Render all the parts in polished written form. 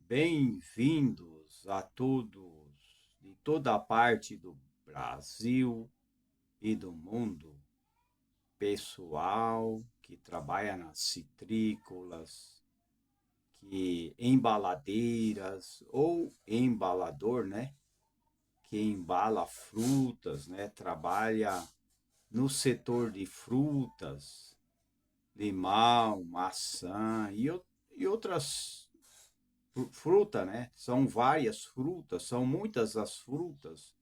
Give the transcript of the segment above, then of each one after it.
Bem-vindos a todos de toda a parte do Brasil e do mundo, pessoal que trabalha nas citrícolas, que embaladeiras ou embalador, né, que embala frutas, né, trabalha no setor de frutas, limão, maçã e outras fruta, né? São várias frutas, são muitas as frutas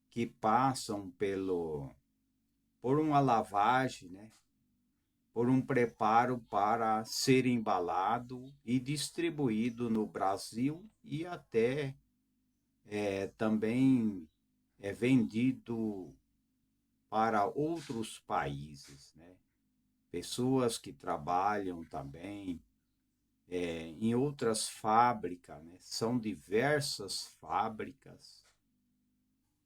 que passam por uma lavagem, né? Por um preparo para ser embalado e distribuído no Brasil e até também é vendido para outros países, né? Pessoas que trabalham também em outras fábricas, né? São diversas fábricas,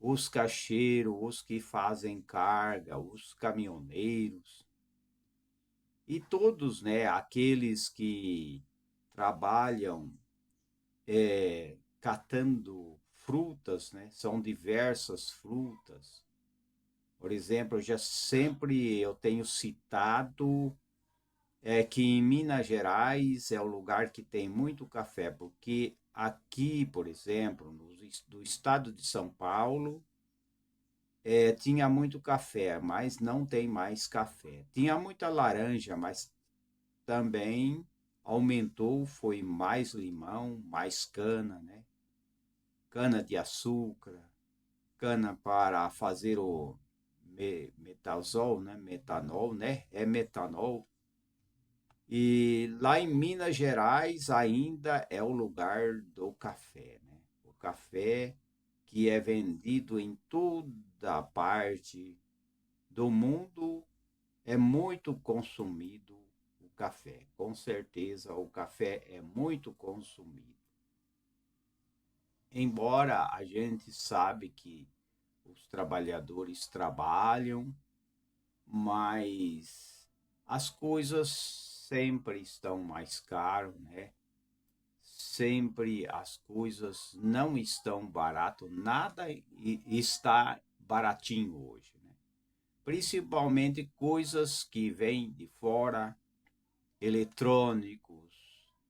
os caixeiros, os que fazem carga, os caminhoneiros e todos, né, aqueles que trabalham catando frutas, né, são diversas frutas. Por exemplo, eu tenho citado que em Minas Gerais é o lugar que tem muito café, porque aqui, por exemplo, do estado de São Paulo, tinha muito café, mas não tem mais café. Tinha muita laranja, mas também aumentou, foi mais limão, mais cana, né? Cana de açúcar, cana para fazer o metanol, né? Metanol, né? É metanol. E lá em Minas Gerais ainda é o lugar do café, né? O café que é vendido em toda parte do mundo, é muito consumido o café. Com certeza o café é muito consumido. Embora a gente sabe que os trabalhadores trabalham, mas as coisas sempre estão mais caras, né? Sempre as coisas não estão barato, nada está baratinho hoje, né? Principalmente coisas que vêm de fora, eletrônicos,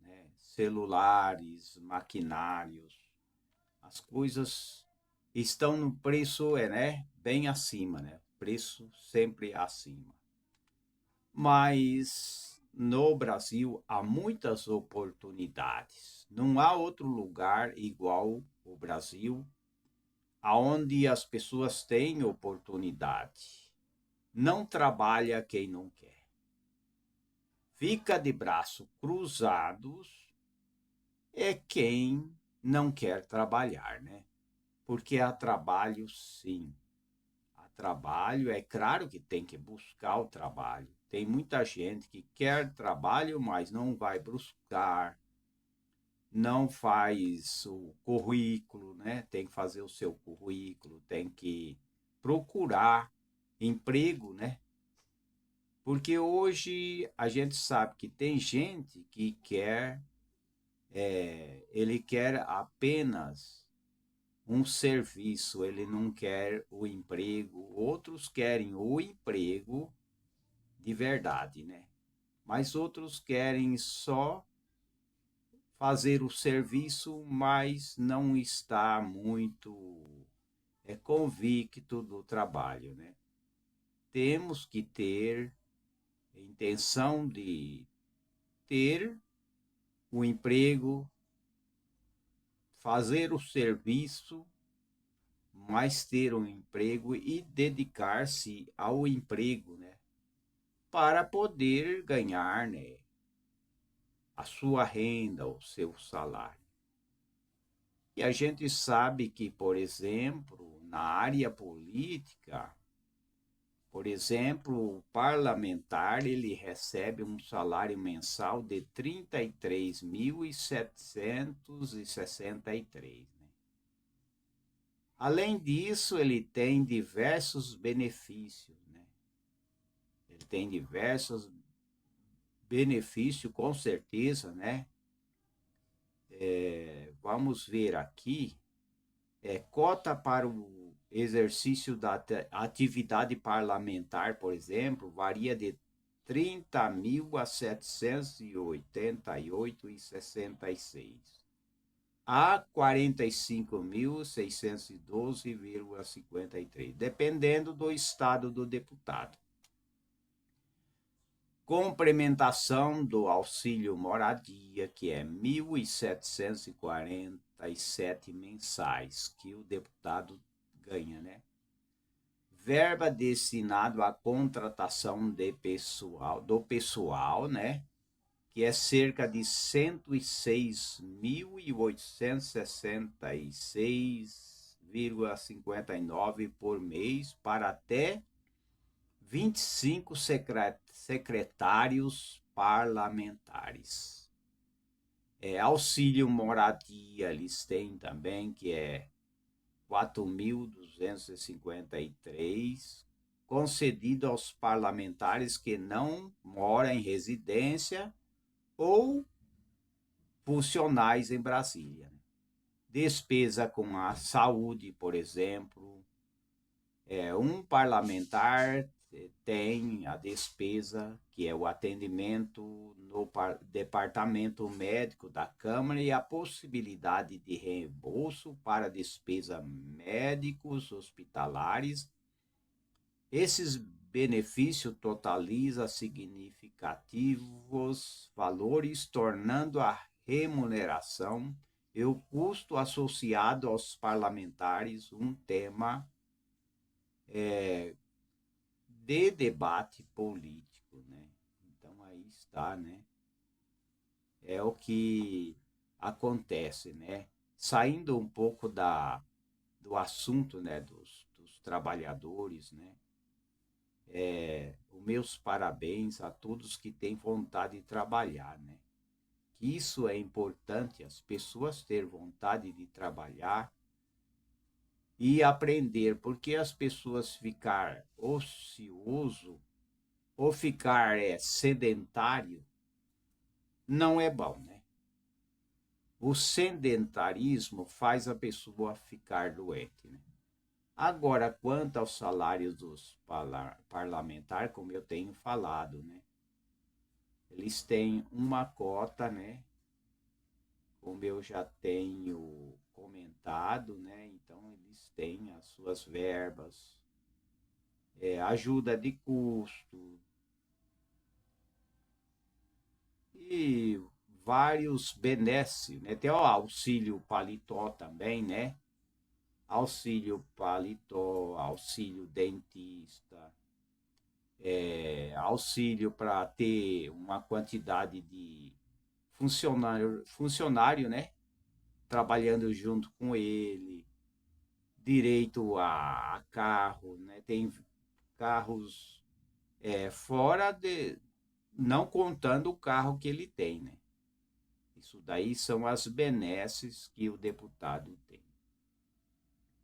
né? Celulares, maquinários, as coisas estão no preço, né? Bem acima, né? Preço sempre acima. Mas no Brasil há muitas oportunidades. Não há outro lugar igual o Brasil, aonde as pessoas têm oportunidade. Não trabalha quem não quer. Fica de braços cruzados é quem não quer trabalhar, né? Porque há trabalho, sim. Há trabalho, é claro que tem que buscar o trabalho. Tem muita gente que quer trabalho, mas não vai buscar, não faz o currículo, né? Tem que fazer o seu currículo, tem que procurar emprego, né? Porque hoje a gente sabe que tem gente que ele quer apenas um serviço, ele não quer o emprego. Outros querem o emprego de verdade, né? Mas outros querem só fazer o serviço, mas não está muito convicto do trabalho, né? Temos que ter a intenção de ter o emprego, fazer o serviço, mas ter um emprego e dedicar-se ao emprego, né? Para poder ganhar, né, a sua renda, o seu salário. E a gente sabe que, por exemplo, na área política, por exemplo, o parlamentar ele recebe um salário mensal de 33.763, né? Além disso, ele tem diversos benefícios, né? Ele tem diversos benefícios, com certeza, né? vamos ver aqui, cota para o exercício da atividade parlamentar, por exemplo, varia de 30.000 a 788,66 a 45.612,53, dependendo do estado do deputado. Complementação do auxílio moradia, que é 1.747 mensais, que o deputado ganha, né? Verba destinado à contratação do pessoal, né? Que é cerca de 106.866,59 por mês para até 25 secretários parlamentares. Auxílio moradia eles têm também, que é 4.253, concedido aos parlamentares que não moram em residência ou funcionais em Brasília. Despesa com a saúde, por exemplo. Um parlamentar tem a despesa, que é o atendimento no departamento médico da Câmara e a possibilidade de reembolso para despesas médicos hospitalares. Esses benefícios totalizam significativos valores, tornando a remuneração e o custo associado aos parlamentares um tema de debate político, né? Então aí está, né? É o que acontece, né? Saindo um pouco do assunto, né? Dos trabalhadores, né? Os meus parabéns a todos que têm vontade de trabalhar, né? Que isso é importante, as pessoas ter vontade de trabalhar e aprender, porque as pessoas ficar ocioso ou ficar sedentário não é bom, né? O sedentarismo faz a pessoa ficar doente, né? Agora, quanto aos salários dos parlamentares, como eu tenho falado, né? Eles têm uma cota, né? Como eu já tenho comentado, né? Então, eles têm as suas verbas, ajuda de custo e vários benesses, né? Tem o auxílio paletó também, né? Auxílio paletó, auxílio dentista, auxílio para ter uma quantidade de funcionário, né? Trabalhando junto com ele, direito a carro, né? Tem carros fora de, não contando o carro que ele tem, né? Isso daí são as benesses que o deputado tem.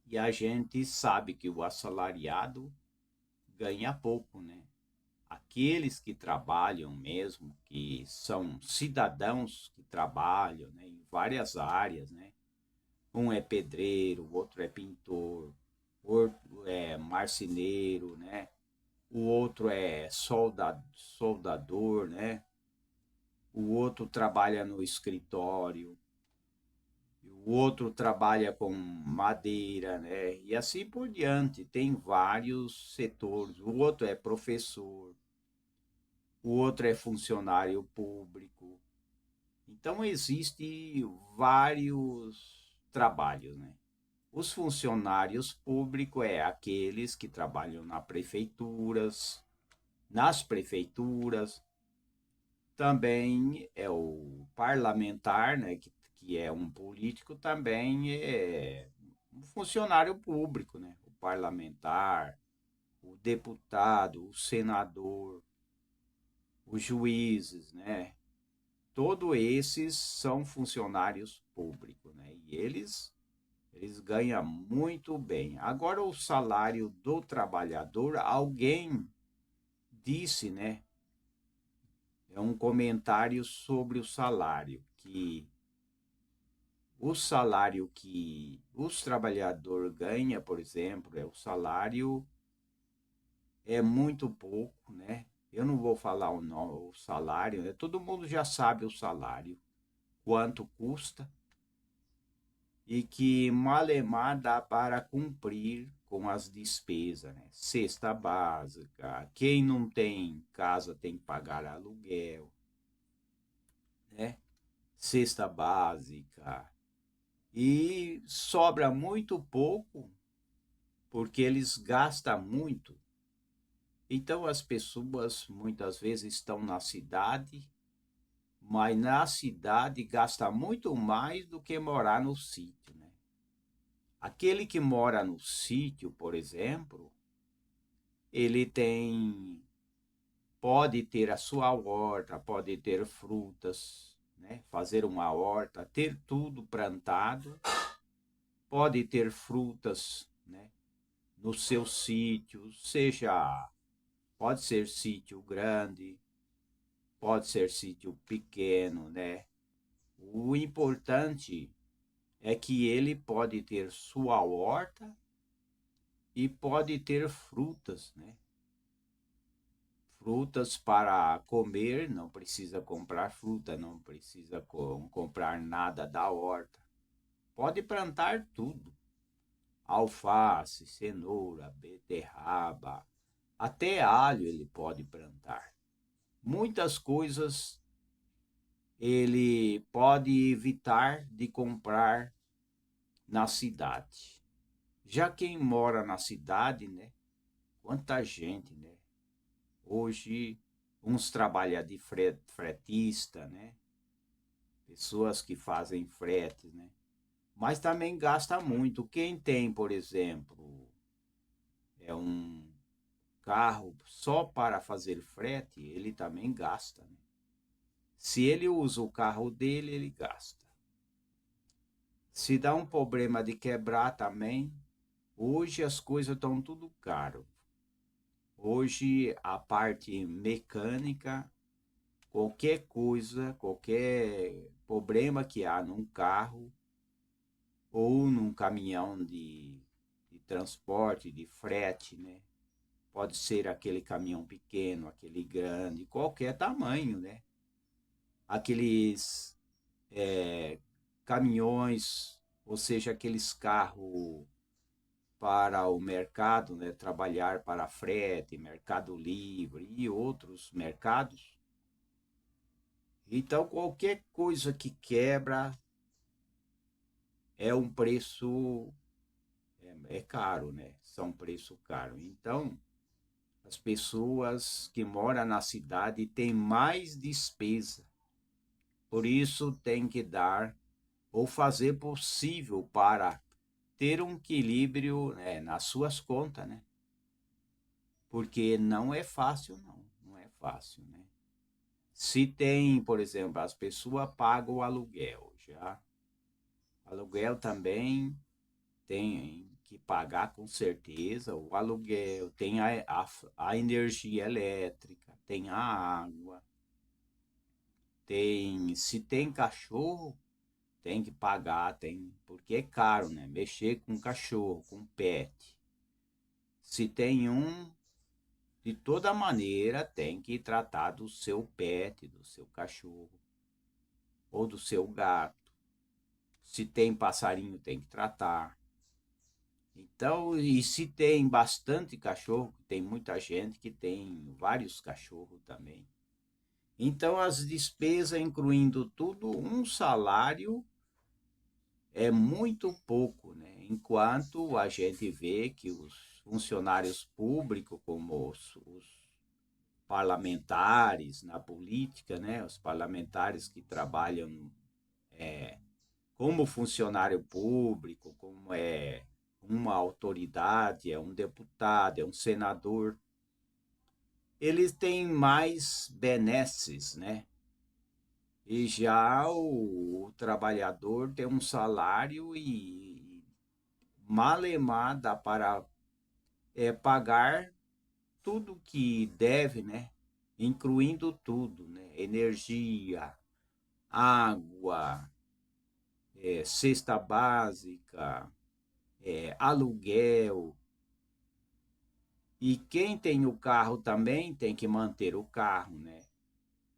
E a gente sabe que o assalariado ganha pouco, né? Aqueles que trabalham mesmo, que são cidadãos que trabalham, né, em várias áreas, né? Um é pedreiro, o outro é pintor, o outro é marceneiro, né? O outro é soldador, né? O outro trabalha no escritório, o outro trabalha com madeira, né? E assim por diante. Tem vários setores. O outro é professor, o outro é funcionário público. Então, existem vários trabalhos, né? Os funcionários públicos é aqueles que trabalham nas prefeituras. Também é o parlamentar, né, que é um político, também é um funcionário público, né? O parlamentar, o deputado, o senador, os juízes, né? Todos esses são funcionários públicos, né? E eles ganham muito bem. Agora, o salário do trabalhador, alguém disse, né? É um comentário sobre o salário, que o salário que os trabalhadores ganham, por exemplo, o salário é muito pouco, né? Eu não vou falar o salário, né? Todo mundo já sabe o salário, quanto custa, e que malemar dá para cumprir com as despesas, né? Cesta básica, quem não tem casa tem que pagar aluguel, né? Cesta básica. E sobra muito pouco porque eles gastam muito. Então as pessoas muitas vezes estão na cidade, mas na cidade gasta muito mais do que morar no sítio, né? Aquele que mora no sítio, por exemplo, ele tem pode ter a sua horta, pode ter frutas, né? Fazer uma horta, ter tudo plantado, pode ter frutas, né? No seu sítio, seja pode ser sítio grande, pode ser sítio pequeno, né? O importante é que ele pode ter sua horta e pode ter frutas, né? Frutas para comer, não precisa comprar fruta, não precisa comprar nada da horta. Pode plantar tudo: alface, cenoura, beterraba, até alho ele pode plantar. Muitas coisas ele pode evitar de comprar na cidade. Já quem mora na cidade, né? Quanta gente, né? Hoje, uns trabalham de fretista, né? Pessoas que fazem fretes, né? Mas também gasta muito. Quem tem, por exemplo, é um carro só para fazer frete, ele também gasta, né? Se ele usa o carro dele, ele gasta. Se dá um problema de quebrar também, hoje as coisas estão tudo caro. Hoje a parte mecânica, qualquer coisa, qualquer problema que há num carro ou num caminhão de transporte, de frete, né? Pode ser aquele caminhão pequeno, aquele grande, qualquer tamanho, né? Aqueles caminhões, ou seja, aqueles carros para o mercado, né? Trabalhar para frete, Mercado Livre e outros mercados. Então, qualquer coisa que quebra é um preço, é caro, né? São preço caro. Então, as pessoas que moram na cidade têm mais despesa. Por isso, tem que dar ou fazer possível para ter um equilíbrio, né, nas suas contas, né? Porque não é fácil, não. Não é fácil, né? Se tem, por exemplo, as pessoas pagam o aluguel já. Aluguel também tem que pagar com certeza o aluguel, tem a energia elétrica, tem a água, tem, se tem cachorro, tem que pagar, tem, porque é caro, né? Mexer com cachorro, com pet. Se tem um, de toda maneira, tem que tratar do seu pet, do seu cachorro ou do seu gato. Se tem passarinho, tem que tratar. Então, e se tem bastante cachorro, tem muita gente que tem vários cachorros também. Então, as despesas, incluindo tudo, um salário é muito pouco, né? Enquanto a gente vê que os funcionários públicos, como os parlamentares na política, né? Os parlamentares que trabalham como funcionário público, como é uma autoridade, é um deputado, é um senador, eles têm mais benesses, né? E já o trabalhador tem um salário e malemar dá para pagar tudo que deve, né? Incluindo tudo, né? Energia, água, cesta básica, aluguel. E quem tem o carro também tem que manter o carro, né?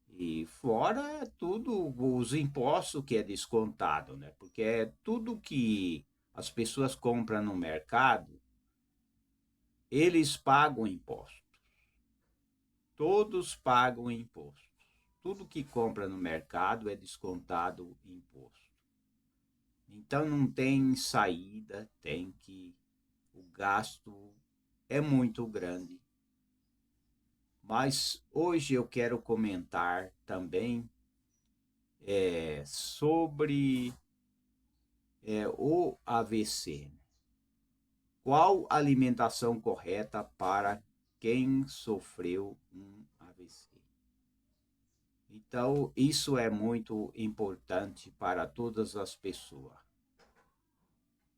E fora tudo, os impostos que é descontado, né? Porque é tudo que as pessoas compram no mercado, eles pagam imposto. Todos pagam imposto. Tudo que compra no mercado é descontado imposto. Então não tem saída, tem que o gasto é muito grande. Mas hoje eu quero comentar também sobre o AVC. Qual a alimentação correta para quem sofreu um AVC? Então, isso é muito importante para todas as pessoas.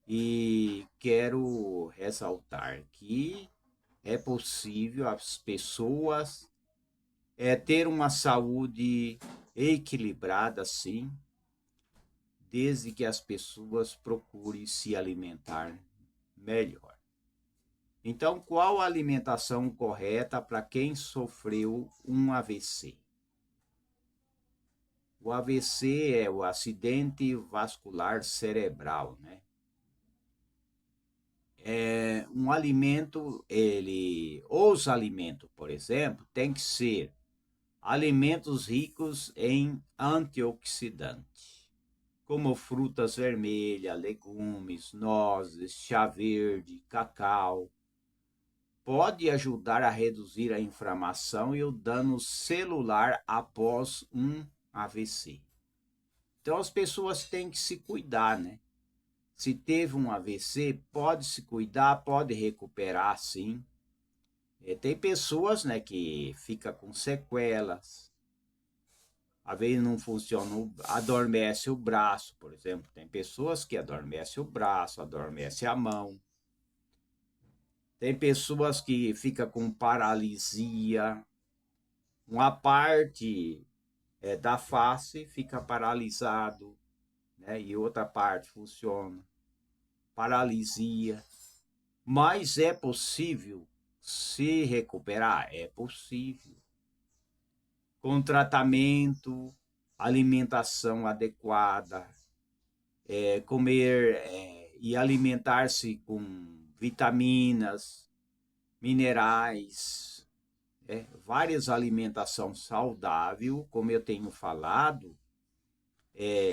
E quero ressaltar que é possível as pessoas ter uma saúde equilibrada, sim, desde que as pessoas procurem se alimentar melhor. Então, qual a alimentação correta para quem sofreu um AVC? O AVC é o acidente vascular cerebral, né? Um alimento, os alimentos, por exemplo, tem que ser alimentos ricos em antioxidantes, como frutas vermelhas, legumes, nozes, chá verde, cacau. Pode ajudar a reduzir a inflamação e o dano celular após um AVC. Então as pessoas têm que se cuidar, né? Se teve um AVC, pode se cuidar, pode recuperar, sim. Tem pessoas, né, que fica com sequelas. Às vezes não funciona, adormece o braço, por exemplo. Tem pessoas que adormecem o braço, adormece a mão. Tem pessoas que ficam com paralisia. Uma parte da face fica paralisado, né? E outra parte funciona. Paralisia. Mas é possível se recuperar? É possível. Com tratamento, alimentação adequada, comer e alimentar-se com vitaminas, minerais, várias alimentação saudável, como eu tenho falado,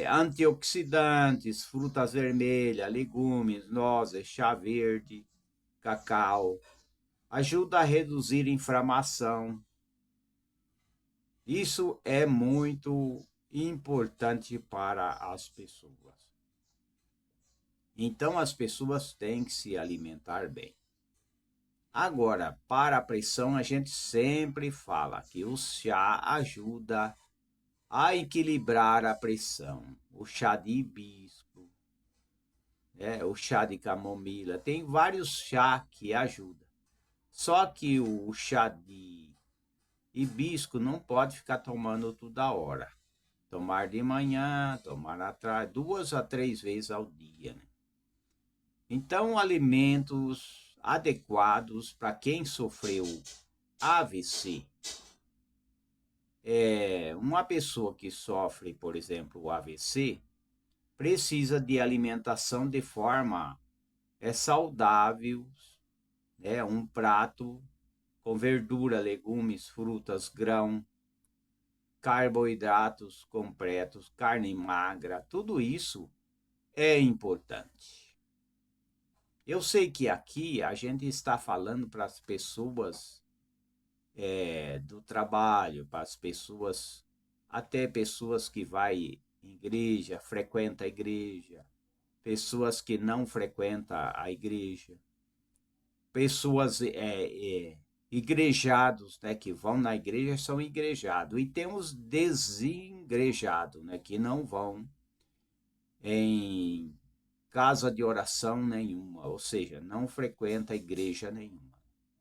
antioxidantes, frutas vermelhas, legumes, nozes, chá verde, cacau, ajuda a reduzir inflamação. Isso é muito importante para as pessoas. Então as pessoas têm que se alimentar bem. Agora, para a pressão, a gente sempre fala que o chá ajuda a equilibrar a pressão. O chá de hibisco, o chá de camomila, tem vários chá que ajudam. Só que o chá de hibisco não pode ficar tomando toda hora. Tomar de manhã, tomar à tarde, 2 a 3 vezes ao dia, né? Então, alimentos adequados para quem sofreu AVC. Uma pessoa que sofre, por exemplo, o AVC, precisa de alimentação de forma saudável, um prato com verdura, legumes, frutas, grão, carboidratos completos, carne magra, tudo isso é importante. Eu sei que aqui a gente está falando para as pessoas do trabalho, para as pessoas, até pessoas que vai em igreja, frequenta a igreja, pessoas que não frequentam a igreja, pessoas igrejados, né, que vão na igreja são igrejados, e tem os desigrejados, né, que não vão em casa de oração nenhuma, ou seja, não frequenta igreja nenhuma.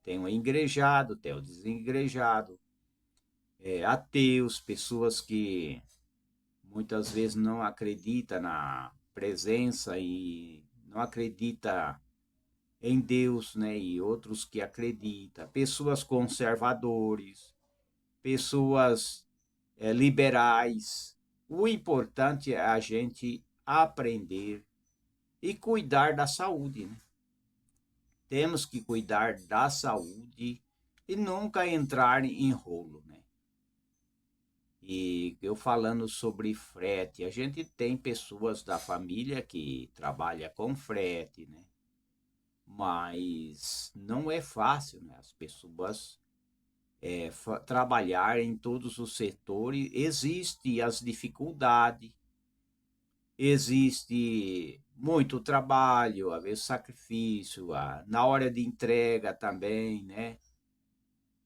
Tem o igrejado, tem o desigrejado, ateus, pessoas que muitas vezes não acreditam presença e não acredita em Deus, né? E outros que acreditam, pessoas conservadores, pessoas liberais. O importante é a gente aprender e cuidar da saúde, né? Temos que cuidar da saúde e nunca entrar em rolo, né? E eu falando sobre frete, a gente tem pessoas da família que trabalham com frete, né? Mas não é fácil, né? As pessoas trabalhar em todos os setores, existe as dificuldades, existe muito trabalho, às vezes sacrifício, na hora de entrega também, né?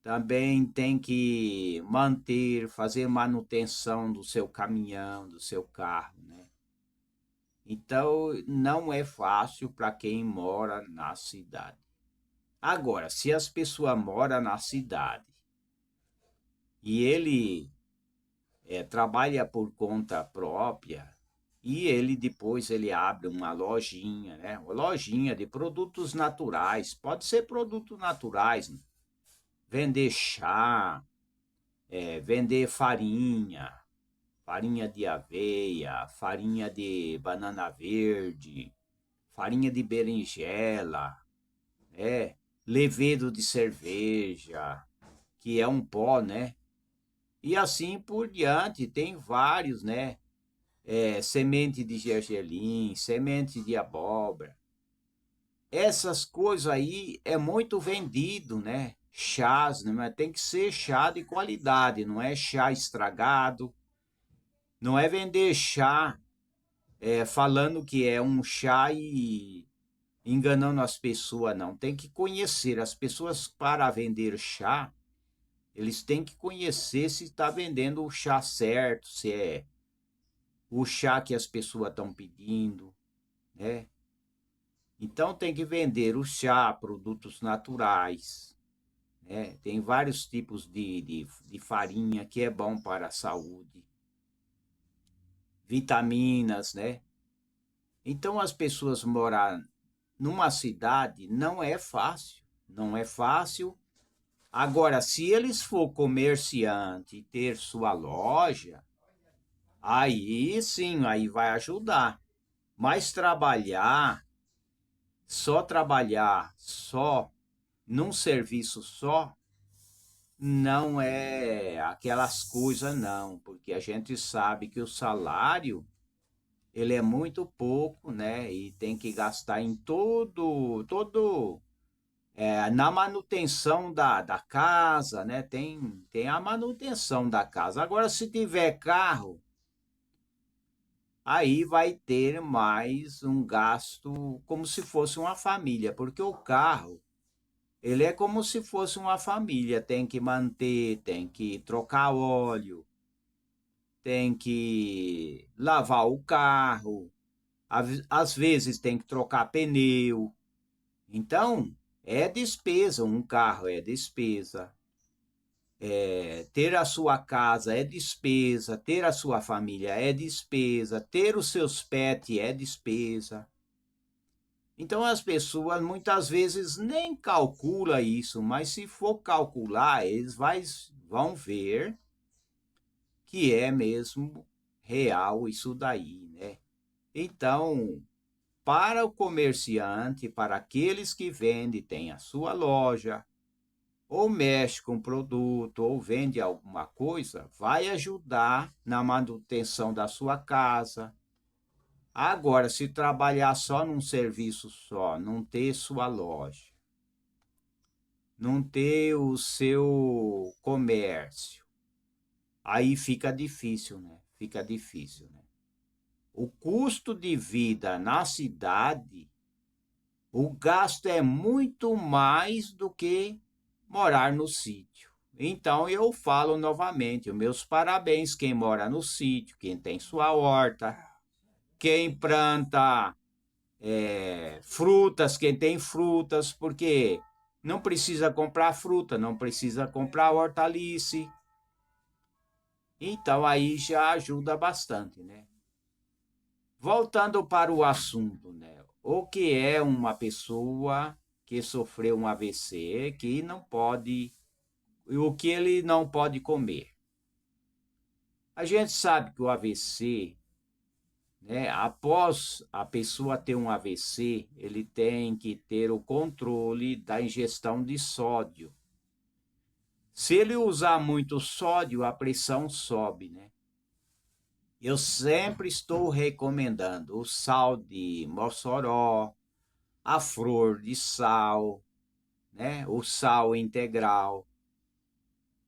Também tem que manter, fazer manutenção do seu caminhão, do seu carro, né? Então, não é fácil para quem mora na cidade. Agora, se as pessoas moram na cidade e ele trabalha por conta própria e ele depois ele abre uma lojinha, né? Uma lojinha de produtos naturais, pode ser produtos naturais, né? Vender chá, vender farinha, farinha de aveia, farinha de banana verde, farinha de berinjela, levedo de cerveja, que é um pó, né? E assim por diante, tem vários, né? Semente de gergelim, semente de abóbora. Essas coisas aí é muito vendido, né? Chás, né? Mas tem que ser chá de qualidade, não é chá estragado, não é vender chá falando que é um chá e enganando as pessoas, não. Tem que conhecer. As pessoas, para vender chá, eles têm que conhecer se está vendendo o chá certo, se é o chá que as pessoas estão pedindo, né? Então tem que vender o chá, produtos naturais, né? Tem vários tipos de farinha que é bom para a saúde, vitaminas, né? Então as pessoas morar numa cidade não é fácil, não é fácil. Agora, se eles for comerciante e ter sua loja, aí sim, aí vai ajudar. Mas trabalhar só num serviço só, não é aquelas coisas não, porque a gente sabe que o salário ele é muito pouco, né? E tem que gastar em na manutenção da casa, né? Tem a manutenção da casa. Agora, se tiver carro, aí vai ter mais um gasto como se fosse uma família, porque o carro, ele é como se fosse uma família, tem que manter, tem que trocar óleo, tem que lavar o carro, às vezes tem que trocar pneu. Então, é despesa, um carro é despesa. Ter a sua casa é despesa, ter a sua família é despesa, ter os seus pets é despesa. Então as pessoas muitas vezes nem calculam isso, mas se for calcular, vão ver que é mesmo real isso daí, né? Então, para o comerciante, para aqueles que vendem, tem a sua loja, ou mexe com produto, ou vende alguma coisa, vai ajudar na manutenção da sua casa. Agora, se trabalhar só num serviço só, não ter sua loja, não ter o seu comércio, aí fica difícil, né? Fica difícil, né? O custo de vida na cidade, o gasto é muito mais do que morar no sítio. Então eu falo novamente, os meus parabéns quem mora no sítio, quem tem sua horta, quem planta frutas, quem tem frutas, porque não precisa comprar fruta, não precisa comprar hortaliça. Então aí já ajuda bastante, né? voltando para o assunto, né? O que é uma pessoa que sofreu um AVC que não pode, o que ele não pode comer? A gente sabe que o AVC, né, após a pessoa ter um AVC, ele tem que ter o controle da ingestão de sódio. Se ele usar muito sódio, a pressão sobe, né? Eu sempre estou recomendando o sal de Mossoró, a flor de sal, né? O sal integral.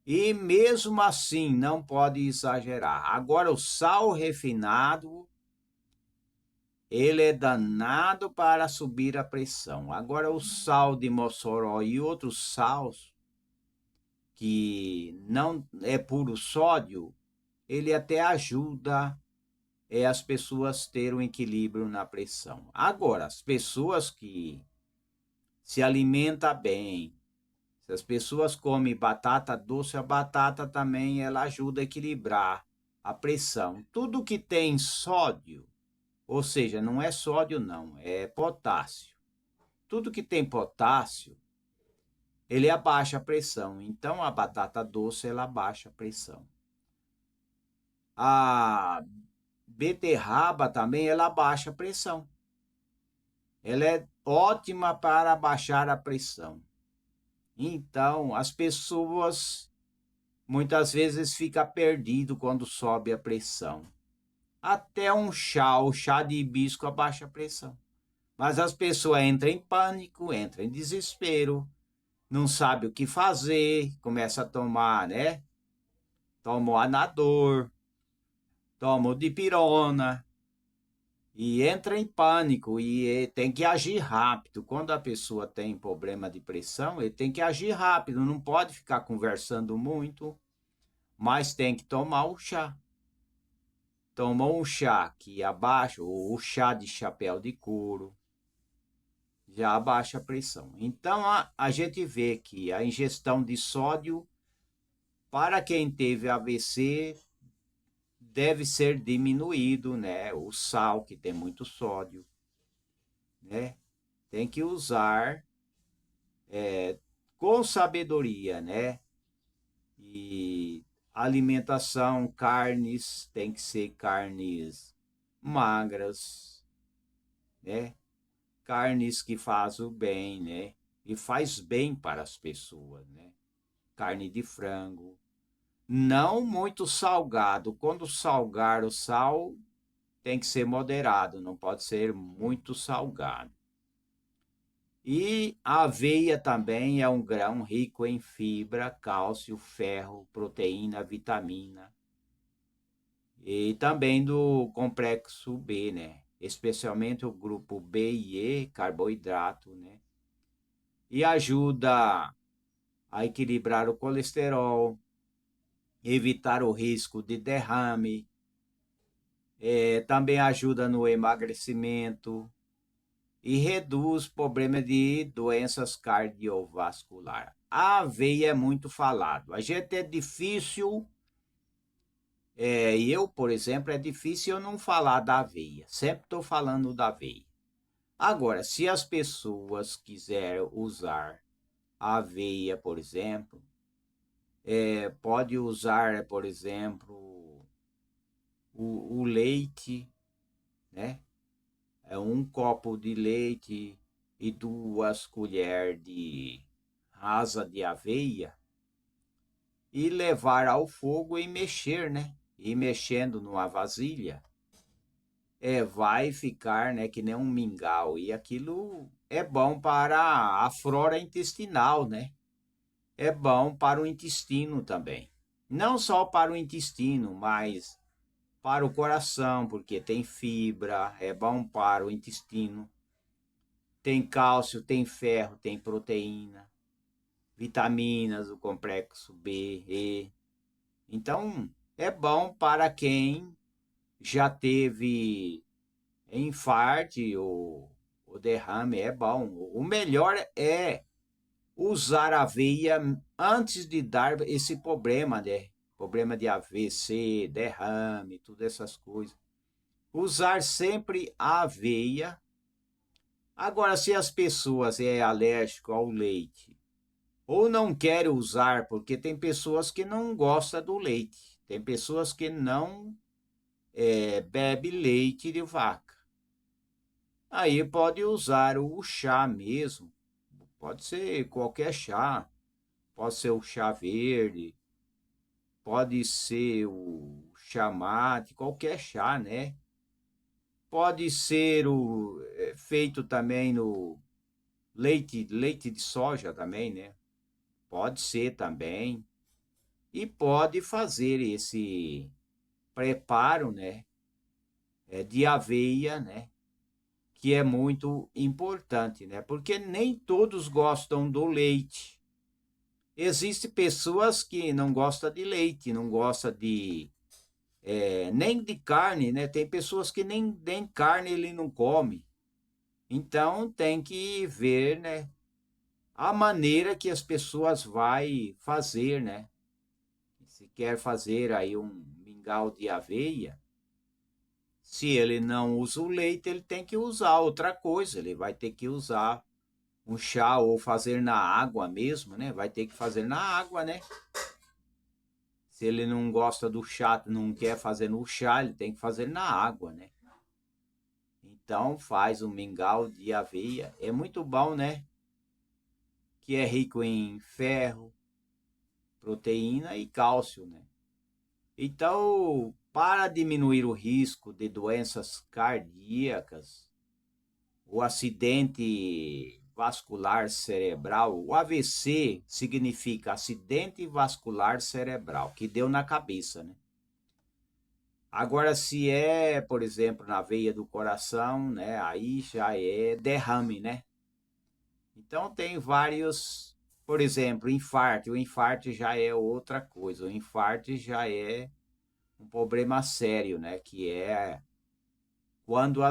E mesmo assim, não pode exagerar. Agora, o sal refinado, ele é danado para subir a pressão. Agora, o sal de Mossoró e outros sals, que não é puro sódio, ele até ajuda as pessoas terem um equilíbrio na pressão. Agora, as pessoas que se alimentam bem, se as pessoas comem batata doce, a batata também ela ajuda a equilibrar a pressão. Tudo que tem sódio, ou seja, não é sódio não, é potássio. Tudo que tem potássio, ele abaixa a pressão. Então a batata doce ela abaixa a pressão. A beterraba também ela abaixa a pressão. Ela é ótima para baixar a pressão. Então, as pessoas muitas vezes ficam perdidas quando sobe a pressão. Até um chá, o chá de hibisco abaixa a pressão. Mas as pessoas entram em pânico, entram em desespero, não sabem o que fazer, começa a tomar, né? Toma o Anador, toma o dipirona, e entra em pânico e tem que agir rápido. Quando a pessoa tem problema de pressão, ele tem que agir rápido, não pode ficar conversando muito, mas tem que tomar o chá. Tomou um chá que abaixa, o chá de chapéu de couro, já abaixa a pressão. Então a gente vê que a ingestão de sódio para quem teve AVC deve ser diminuído, né? O sal que tem muito sódio, né? Tem que usar com sabedoria, né? E alimentação, carnes, tem que ser carnes magras, né? Carnes que fazem o bem, né? E faz bem para as pessoas, né? Carne de frango. Não muito salgado. Quando salgar o sal, tem que ser moderado, não pode ser muito salgado. E a aveia também é um grão rico em fibra, cálcio, ferro, proteína, vitamina. E também do complexo B, né? Especialmente o grupo B e E, carboidrato, né? E ajuda a equilibrar o colesterol, evitar o risco de derrame, também ajuda no emagrecimento e reduz problema de doenças cardiovasculares. A aveia é muito falado. A gente é difícil, eu, por exemplo, é difícil eu não falar da aveia. Sempre estou falando da aveia. Agora, se as pessoas quiserem usar a aveia, por exemplo, pode usar, por exemplo, o leite, né? É um copo de leite e 2 colheres de rasa de aveia e levar ao fogo e mexer, né? E mexendo numa vasilha, vai ficar, né, que nem um mingau. E aquilo é bom para a flora intestinal, né? É bom para o intestino também. Não só para o intestino, mas para o coração, porque tem fibra, é bom para o intestino. Tem cálcio, tem ferro, tem proteína, vitaminas, o complexo B, E. Então, é bom para quem já teve infarte ou derrame, é bom. O melhor é usar aveia antes de dar esse problema, né? Problema de AVC, derrame, todas essas coisas. Usar sempre a aveia. Agora, se as pessoas é alérgico ao leite ou não querem usar, porque tem pessoas que não gostam do leite, tem pessoas que não bebe leite de vaca. Aí pode usar o chá mesmo, pode ser qualquer chá, pode ser o chá verde, pode ser o chá mate, qualquer chá, né? Pode ser feito também no leite de soja também, né? Pode ser também. E pode fazer esse preparo, né? De aveia, né? Que é muito importante, né? Porque nem todos gostam do leite. Existem pessoas que não gostam de leite, não gostam de nem de carne, né? Tem pessoas que nem carne ele não come. Então tem que ver, né? A maneira que as pessoas vai fazer, né? Se quer fazer aí um mingau de aveia, se ele não usa o leite, ele tem que usar outra coisa. Ele vai ter que usar um chá ou fazer na água mesmo, né? Vai ter que fazer na água, né? Se ele não gosta do chá, não quer fazer no chá, ele tem que fazer na água, né? Então faz um mingau de aveia. É muito bom, né? Que é rico em ferro, proteína e cálcio, né? Então, para diminuir o risco de doenças cardíacas, o acidente vascular cerebral, o AVC significa acidente vascular cerebral, que deu na cabeça, né? Agora, se é, por exemplo, na veia do coração, né, aí já é derrame, né? Então tem vários, por exemplo, infarto. O infarto já é outra coisa. O infarto já é um problema sério, né? Que é quando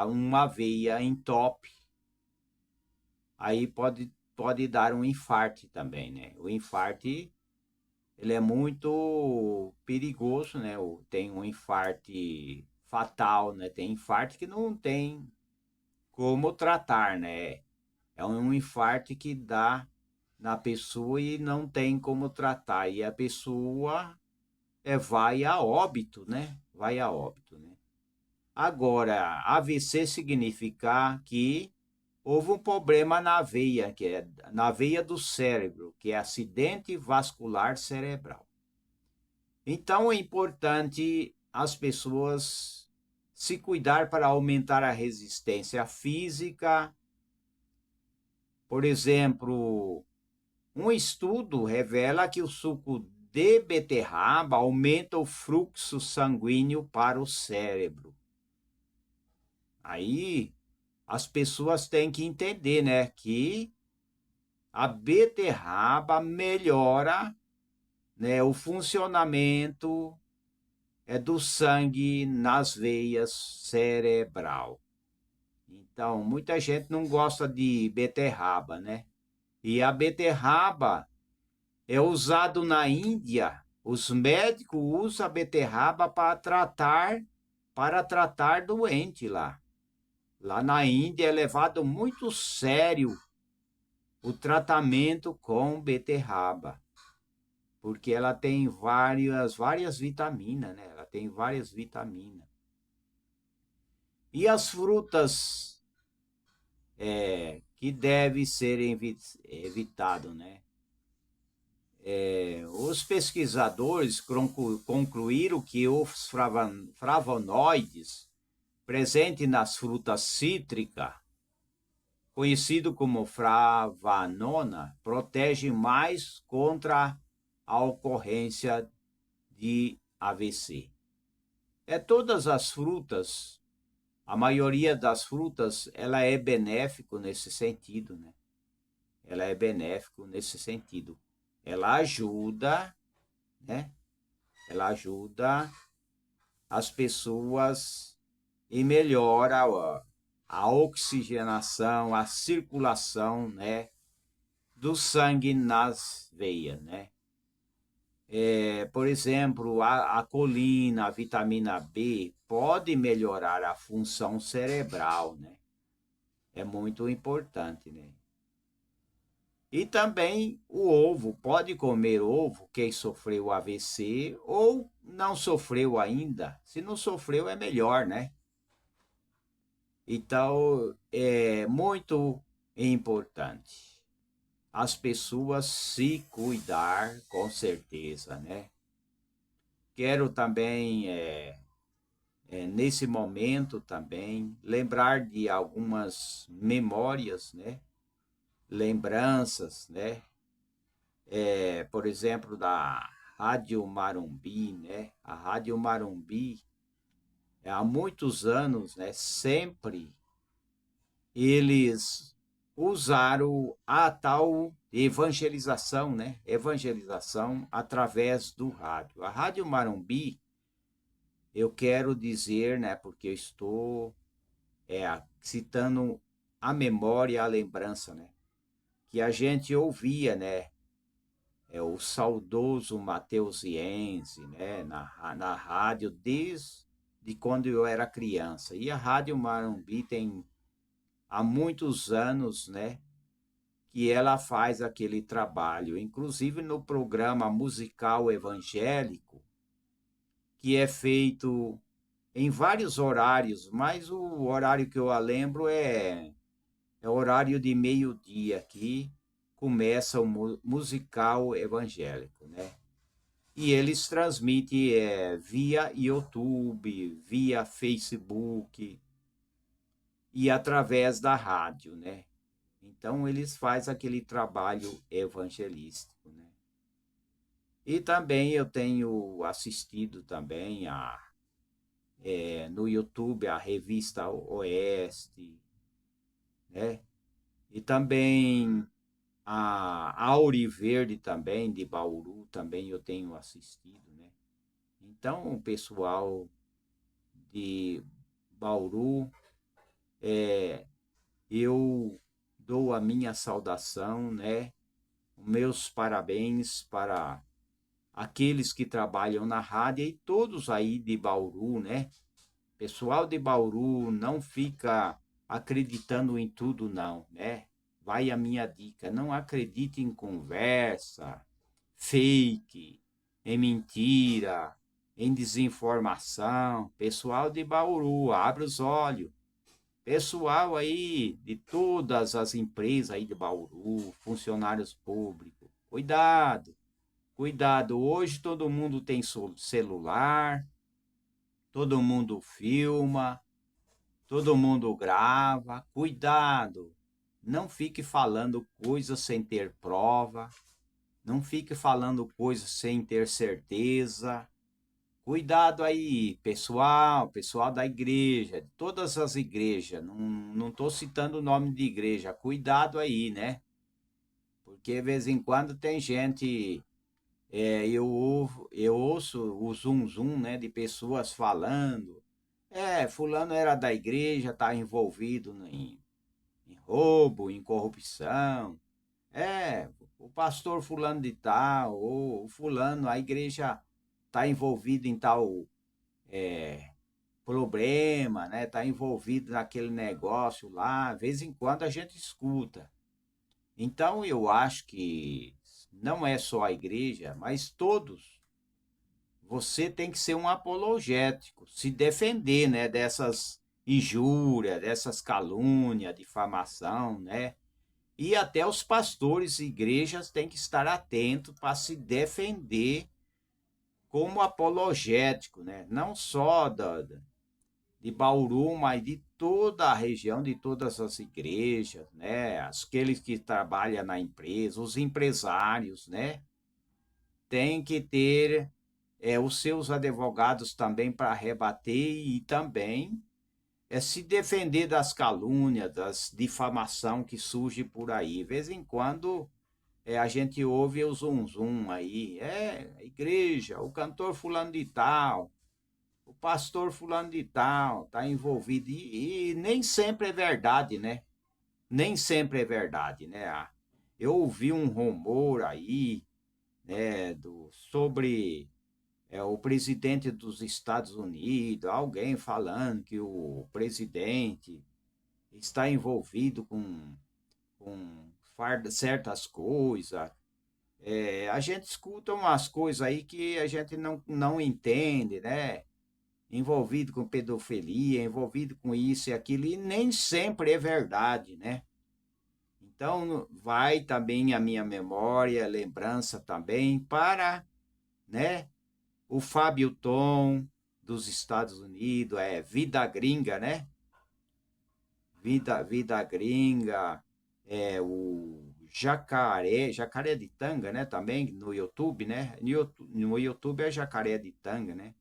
uma veia entope, aí pode dar um infarto também, né? O infarto, ele é muito perigoso, né? Tem um infarto fatal, né? Tem infarto que não tem como tratar, né? É um infarto que dá na pessoa e não tem como tratar. E a pessoa vai a óbito, né? Vai a óbito, né? Agora, AVC significa que houve um problema na veia, que é na veia do cérebro, que é acidente vascular cerebral. Então é importante as pessoas se cuidar para aumentar a resistência física. Por exemplo, um estudo revela que o suco de beterraba aumenta o fluxo sanguíneo para o cérebro. Aí as pessoas têm que entender, né, que a beterraba melhora, né, o funcionamento do sangue nas veias cerebral. Então, muita gente não gosta de beterraba, né? E a beterraba é usado na Índia. Os médicos usam a beterraba para tratar doente lá. Lá na Índia é levado muito sério o tratamento com beterraba, porque ela tem várias vitaminas, né? Ela tem várias vitaminas. E as frutas que devem ser evitado, né? Os pesquisadores concluíram que os flavonoides presentes nas frutas cítricas, conhecido como flavanona, protege mais contra a ocorrência de AVC. Todas as frutas, a maioria das frutas, ela é benéfico nesse sentido, né? Ela é benéfico nesse sentido. Ela ajuda, né? Ela ajuda as pessoas e melhora a oxigenação, a circulação, né, do sangue nas veias, né? Por exemplo, a colina, a vitamina B, pode melhorar a função cerebral, né? É muito importante, né? E também o ovo, pode comer ovo quem sofreu AVC ou não sofreu ainda. Se não sofreu, é melhor, né? Então, é muito importante as pessoas se cuidar, com certeza, né? Quero também, nesse momento também, lembrar de algumas memórias, né? Lembranças, né? Por exemplo, da Rádio Marumbi, né? A Rádio Marumbi, há muitos anos, né? Sempre eles usaram a tal evangelização, né? Evangelização através do rádio. A Rádio Marumbi, eu quero dizer, né? Porque eu estou citando a memória, a lembrança, né? Que a gente ouvia, né? O saudoso Mateusiense, né? Na rádio desde quando eu era criança. E a Rádio Marumbi tem há muitos anos, né? Que ela faz aquele trabalho, inclusive no programa musical evangélico, que é feito em vários horários, mas o horário que eu lembro é horário de meio-dia, que começa o musical evangélico, né? E eles transmitem via YouTube, via Facebook e através da rádio, né? Então eles fazem aquele trabalho evangelístico, né? E também eu tenho assistido também no YouTube a revista Oeste, né? E também a Auriverde também, de Bauru, também eu tenho assistido, né? Então, o pessoal de Bauru, eu dou a minha saudação, né? Meus parabéns para aqueles que trabalham na rádio e todos aí de Bauru, né? Pessoal de Bauru, não fica acreditando em tudo, não, né? Vai a minha dica, não acredite em conversa, fake, em mentira, em desinformação. Pessoal de Bauru, abre os olhos. Pessoal aí de todas as empresas aí de Bauru, funcionários públicos, cuidado, cuidado. Hoje todo mundo tem celular, todo mundo filma, todo mundo grava. Cuidado, não fique falando coisas sem ter prova, não fique falando coisas sem ter certeza. Cuidado aí, pessoal, pessoal da igreja, de todas as igrejas, não estou citando o nome de igreja, cuidado aí, né? Porque de vez em quando tem gente, eu ouço o zum zum, né, de pessoas falando, fulano era da igreja, está envolvido em roubo, em corrupção, o pastor fulano de tal, ou o fulano, a igreja está envolvida em tal problema, né? Está envolvido naquele negócio lá, de vez em quando a gente escuta. Então eu acho que não é só a igreja, mas todos. Você tem que ser um apologético, se defender, né, dessas injúrias, dessas calúnias, difamação, né? E até os pastores e igrejas têm que estar atentos para se defender como apologético, né? Não só de Bauru, mas de toda a região, de todas as igrejas, né? Aqueles que trabalham na empresa, os empresários, né? Tem que ter os seus advogados também para rebater e também se defender das calúnias, das difamação que surge por aí. De vez em quando a gente ouve o zum zum aí, a igreja, o cantor fulano de tal, o pastor fulano de tal está envolvido e nem sempre é verdade, né? Nem sempre é verdade, né? Eu ouvi um rumor aí, né, sobre o presidente dos Estados Unidos, alguém falando que o presidente está envolvido com certas coisas. A gente escuta umas coisas aí que a gente não entende, né? Envolvido com pedofilia, envolvido com isso e aquilo, e nem sempre é verdade, né? Então, vai também a minha memória, lembrança também para, né, o Fábio Tom dos Estados Unidos, Vida Gringa, né? Vida Gringa, o Jacaré de Tanga, né? Também no YouTube, né? No YouTube é Jacaré de Tanga, né?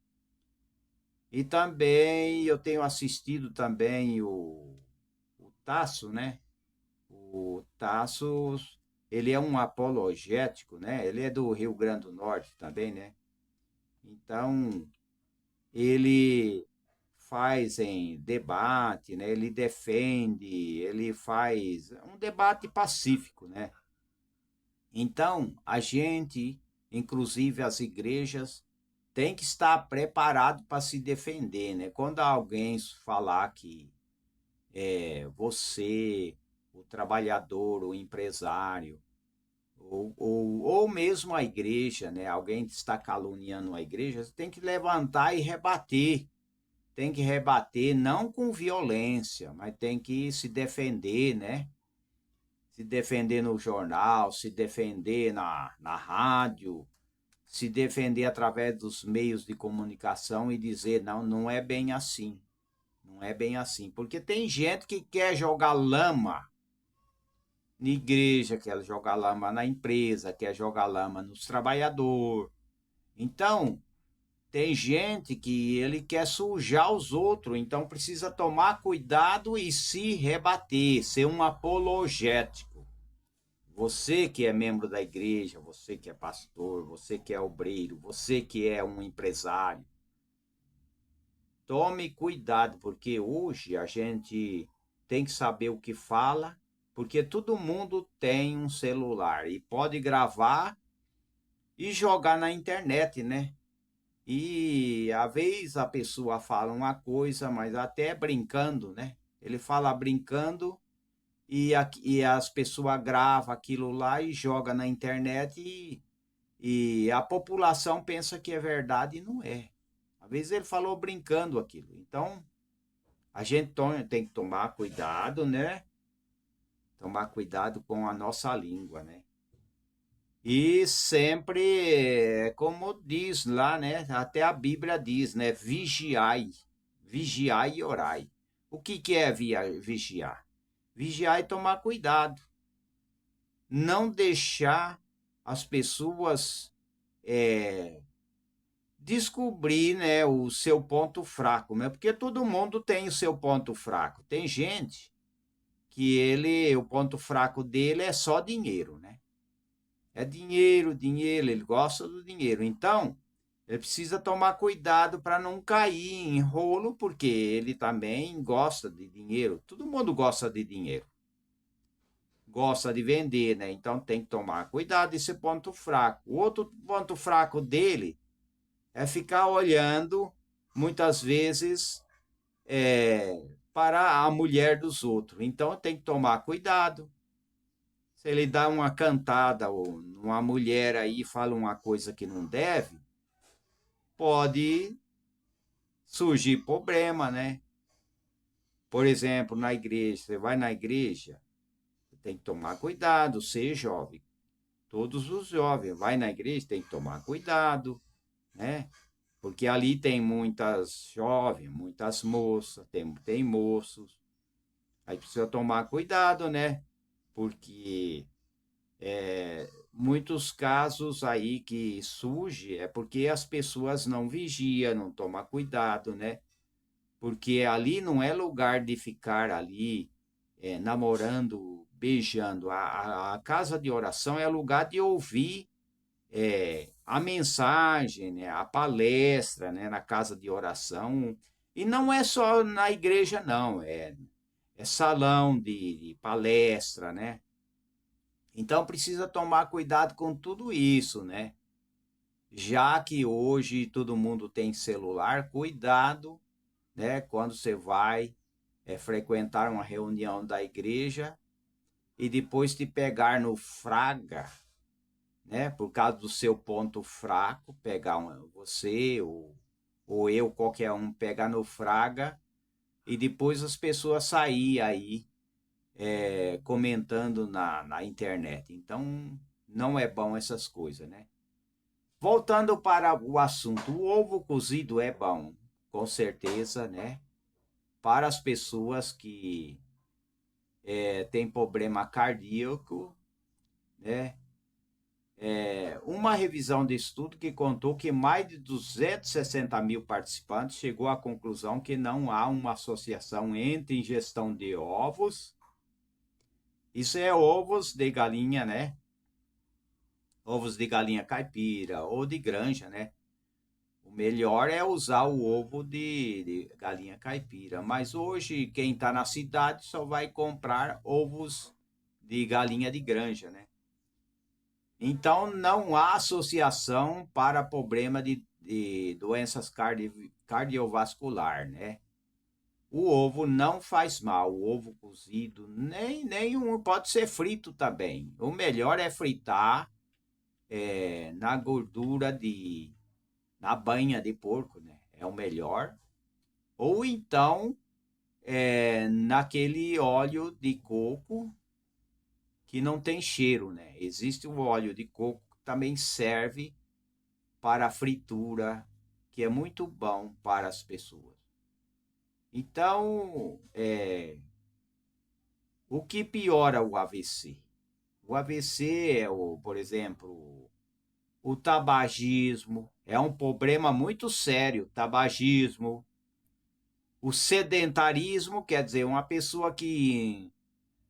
E também eu tenho assistido também o Tasso, né? O Tasso, ele é um apologético, né? Ele é do Rio Grande do Norte também, né? Então, ele faz em debate, né? Ele defende, ele faz um debate pacífico, né? Então, a gente, inclusive as igrejas, tem que estar preparado para se defender, né? Quando alguém falar que você, o trabalhador, o empresário, ou mesmo a igreja, né? Alguém está caluniando a igreja, você tem que levantar e rebater. Tem que rebater não com violência, mas tem que se defender, né? Se defender no jornal, se defender na rádio, se defender através dos meios de comunicação e dizer, não, não é bem assim. Não é bem assim. Porque tem gente que quer jogar lama na igreja, quer jogar lama na empresa, quer jogar lama nos trabalhadores. Então, tem gente que ele quer sujar os outros, então precisa tomar cuidado e se rebater, ser um apologético. Você que é membro da igreja, você que é pastor, você que é obreiro, você que é um empresário, tome cuidado, porque hoje a gente tem que saber o que fala, porque todo mundo tem um celular e pode gravar e jogar na internet, né? E às vezes a pessoa fala uma coisa, mas até brincando, né? Ele fala brincando e as pessoas gravam aquilo lá e joga na internet e a população pensa que é verdade e não é. Às vezes ele falou brincando aquilo. Então, a gente tem que tomar cuidado, né? Tomar cuidado com a nossa língua, né? E sempre, como diz lá, né? Até a Bíblia diz, né? Vigiai e orai. O que é vigiar? Vigiar e tomar cuidado. Não deixar as pessoas descobrir, né, o seu ponto fraco, né? Porque todo mundo tem o seu ponto fraco. Tem gente que o ponto fraco dele é só dinheiro, né? É dinheiro, dinheiro, ele gosta do dinheiro. Então, ele precisa tomar cuidado para não cair em rolo, porque ele também gosta de dinheiro. Todo mundo gosta de dinheiro. Gosta de vender, né? Então tem que tomar cuidado desse ponto fraco. O outro ponto fraco dele é ficar olhando, muitas vezes, para a mulher dos outros. Então tem que tomar cuidado. Se ele dá uma cantada ou uma mulher aí fala uma coisa que não deve, pode surgir problema, né? Por exemplo, na igreja, você vai na igreja, tem que tomar cuidado, ser jovem. Todos os jovens, vai na igreja, tem que tomar cuidado, né? Porque ali tem muitas jovens, muitas moças, tem moços. Aí precisa tomar cuidado, né? Porque muitos casos aí que surge é porque as pessoas não vigiam, não tomam cuidado, né? Porque ali não é lugar de ficar ali namorando, beijando. A casa de oração é lugar de ouvir a mensagem, né? A palestra, né? Na casa de oração. E não é só na igreja, não. É salão de palestra, né? Então precisa tomar cuidado com tudo isso, né? Já que hoje todo mundo tem celular, cuidado, né, quando você vai frequentar uma reunião da igreja e depois te pegar no fraga, né, por causa do seu ponto fraco, pegar você ou eu, qualquer um, pegar no fraga e depois as pessoas saírem aí comentando na internet. Então, não é bom essas coisas, né? Voltando para o assunto, o ovo cozido é bom, com certeza, né? Para as pessoas que têm problema cardíaco, né? Uma revisão de estudo que contou que mais de 260 mil participantes chegou à conclusão que não há uma associação entre ingestão de ovos, isso é ovos de galinha, né? Ovos de galinha caipira ou de granja, né? O melhor é usar o ovo de galinha caipira. Mas hoje, quem está na cidade só vai comprar ovos de galinha de granja, né? Então, não há associação para problema de doenças cardiovascular, né? O ovo não faz mal, o ovo cozido, nem pode ser frito também. O melhor é fritar na gordura na banha de porco, né? É o melhor. Ou então naquele óleo de coco que não tem cheiro, né? Existe o óleo de coco que também serve para fritura, que é muito bom para as pessoas. Então, o que piora o AVC? O AVC é, por exemplo, o tabagismo, é um problema muito sério. Tabagismo, o sedentarismo, quer dizer, uma pessoa que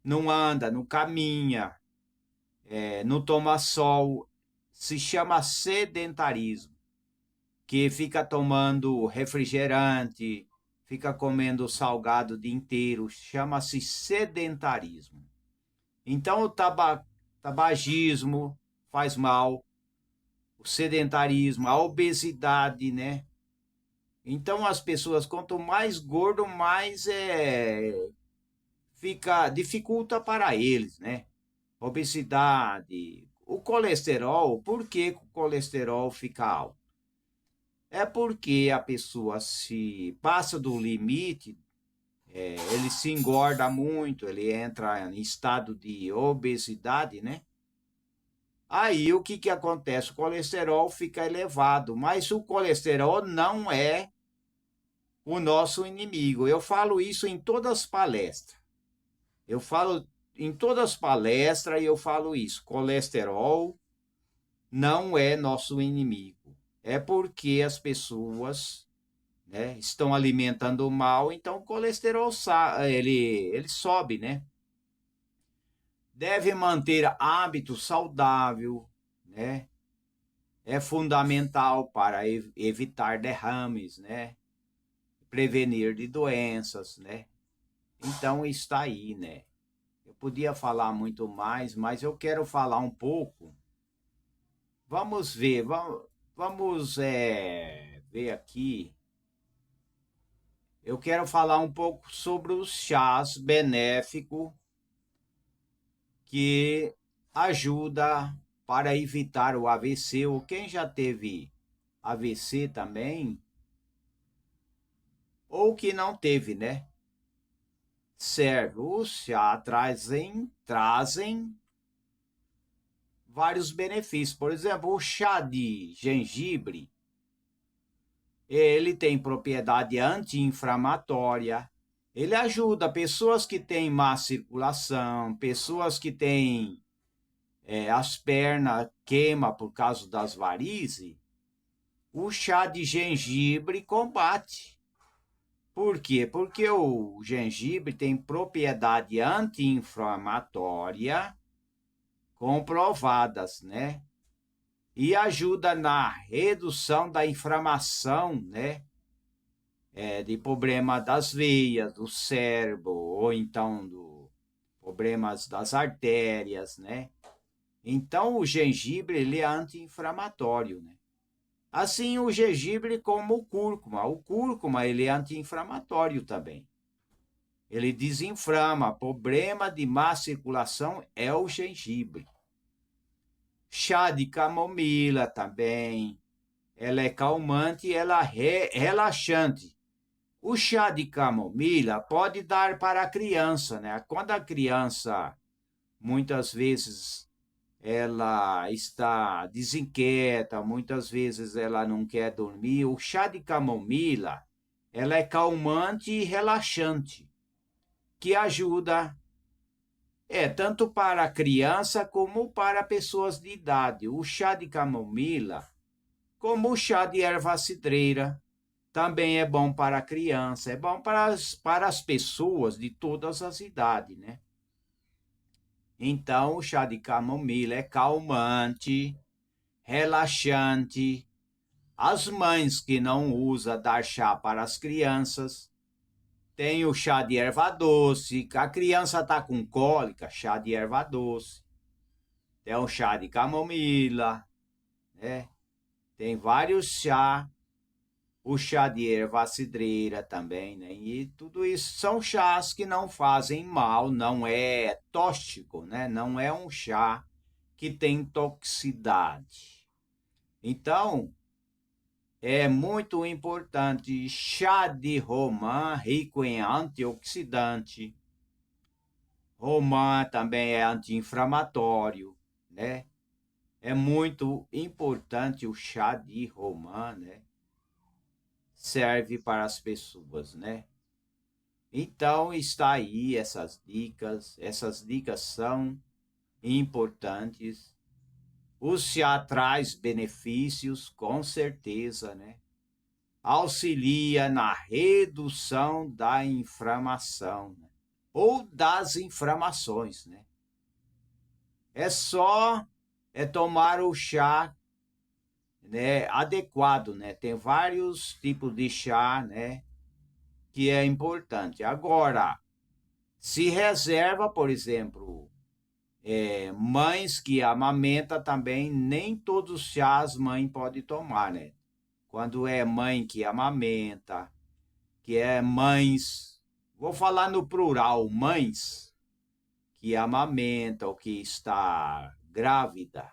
não anda, não caminha, não toma sol, se chama sedentarismo, que fica tomando refrigerante, fica comendo salgado o dia inteiro, chama-se sedentarismo. Então, o tabagismo faz mal, o sedentarismo, a obesidade, né? Então, as pessoas, quanto mais gordo, mais dificulta para eles, né? Obesidade, o colesterol, por que o colesterol fica alto? É porque a pessoa se passa do limite, ele se engorda muito, ele entra em estado de obesidade, né? Aí o que que acontece? O colesterol fica elevado, mas o colesterol não é o nosso inimigo. Eu falo isso em todas as palestras. Eu falo em todas as palestras e eu falo isso. Colesterol não é nosso inimigo. É porque as pessoas, né, estão alimentando mal, então o colesterol ele sobe, né? Deve manter hábito saudável, né? É fundamental para evitar derrames, né? Prevenir de doenças, né? Então está aí, né? Eu podia falar muito mais, mas eu quero falar um pouco. Vamos ver, vamos ver aqui. Eu quero falar um pouco sobre os chás benéficos que ajuda para evitar o AVC, ou quem já teve AVC também, ou que não teve, né? Serve. Os chás trazem vários benefícios. Por exemplo, o chá de gengibre, ele tem propriedade anti-inflamatória. Ele ajuda pessoas que têm má circulação, pessoas que têm as pernas queima por causa das varizes. O chá de gengibre combate. Por quê? Porque o gengibre tem propriedade anti-inflamatória comprovadas, né? E ajuda na redução da inflamação, né? De problema das veias, do cérebro, ou então do problemas das artérias, né? Então o gengibre ele é anti-inflamatório, né? Assim o gengibre como o cúrcuma. O cúrcuma, ele é anti-inflamatório também. Ele desinflama. Problema de má circulação é o gengibre. Chá de camomila também. Ela é calmante e ela é relaxante. O chá de camomila pode dar para a criança, né? Quando a criança, muitas vezes, ela está desinquieta, muitas vezes ela não quer dormir, o chá de camomila, ela é calmante e relaxante, que ajuda, tanto para a criança como para pessoas de idade. O chá de camomila, como o chá de erva cidreira, também é bom para a criança, é bom para as pessoas de todas as idades, né? Então, o chá de camomila é calmante, relaxante. As mães que não usam dar chá para as crianças, tem o chá de erva doce, a criança está com cólica, chá de erva doce. Tem o chá de camomila, né? Tem vários chá, o chá de erva cidreira também, né? E tudo isso são chás que não fazem mal, não é tóxico, né? Não é um chá que tem toxicidade. Então, é muito importante chá de romã, rico em antioxidante. Romã também é anti-inflamatório, né? É muito importante o chá de romã, né? Serve para as pessoas, né? Então está aí essas dicas são importantes. O chá traz benefícios, com certeza, né? Auxilia na redução da inflamação, né? Ou das inflamações, né? É só tomar o chá, né, adequado, né? Tem vários tipos de chá, né, que é importante. Agora, se reserva, por exemplo, mães que amamentam também, nem todos os chás mãe pode tomar, né? Quando é mãe que amamenta, que é mães, vou falar no plural, mães que amamentam, que está grávida,